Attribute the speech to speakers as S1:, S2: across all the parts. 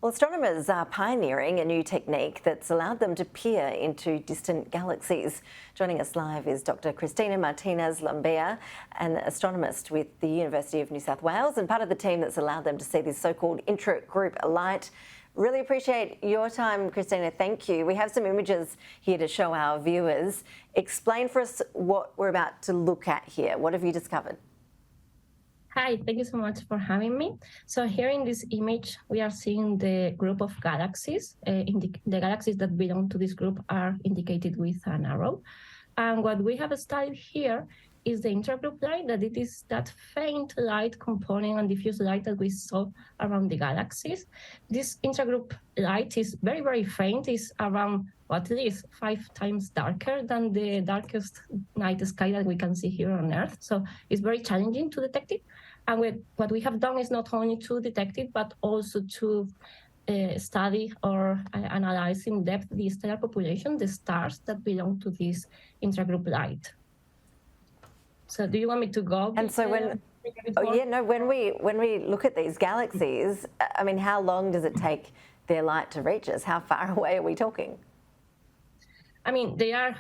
S1: Well, astronomers are pioneering a new technique that's allowed them to peer into distant galaxies. Joining us live is Dr Cristina Martinez-Lombilla, an astronomist with the University of New South Wales and part of the team that's allowed them to see this so-called intra-group-light. Really appreciate your time, Cristina. Thank you. We have some images here to show our viewers. Explain for us what we're about to look at here. What have you discovered?
S2: Hi, thank you so much for having me. So here in this image, we are seeing the group of galaxies. The galaxies that belong to this group are indicated with an arrow. And what we have studied here is the intra-group light, that it is that faint light component and diffuse light that we saw around the galaxies. This intra-group light is very, very faint. It's around at least 5 times darker than the darkest night sky that we can see here on Earth. So it's very challenging to detect it. And what we have done is not only to detect it, but also to study or analyze in depth the stellar population, the stars that belong to this intra-group light. So do you want me to go?
S1: And so when we look at these galaxies, I mean, how long does it take their light to reach us? How far away are we talking?
S2: I mean, they are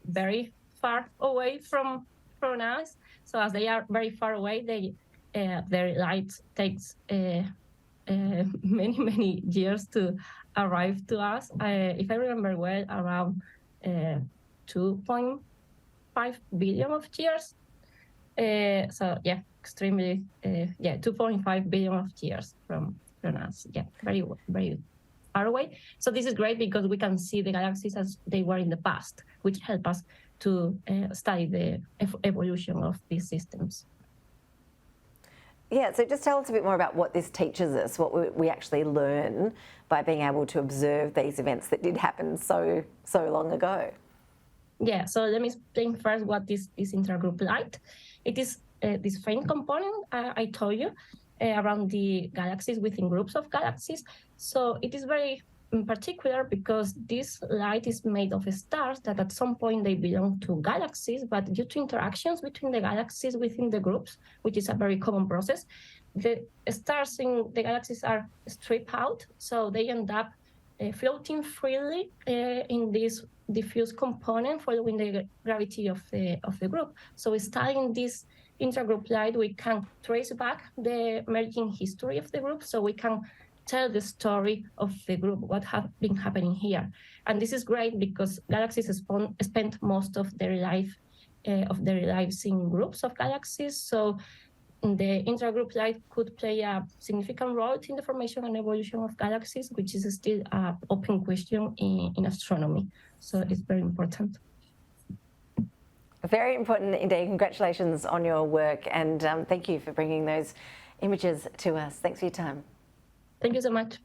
S2: very far away from us. So as they are very far away, their light takes many years to arrive to us. If I remember well, around 2.5 billion of years. So yeah, extremely 2.5 billion of years from us. Yeah, very far away. So this is great because we can see the galaxies as they were in the past, which help us to study the evolution of these systems.
S1: Yeah, so just tell us a bit more about what this teaches us, what we actually learn by being able to observe these events that did happen so long ago.
S2: Yeah, so let me explain first what is intra-group light. It is this faint component I told you around the galaxies within groups of galaxies. So it is very particular because this light is made of stars that at some point they belong to galaxies, but due to interactions between the galaxies within the groups, which is a very common process, the stars in the galaxies are stripped out, so they end up floating freely in this diffuse component following the gravity of the group. So studying this intra-group light, we can trace back the merging history of the group, so we can tell the story of the group, what have been happening here. And this is great because galaxies spend most of their lives in groups of galaxies. So the intra-group light could play a significant role in the formation and evolution of galaxies, which is still an open question in astronomy. So it's very important.
S1: Very important indeed. Congratulations on your work, and thank you for bringing those images to us. Thanks for your time.
S2: Thank you so much.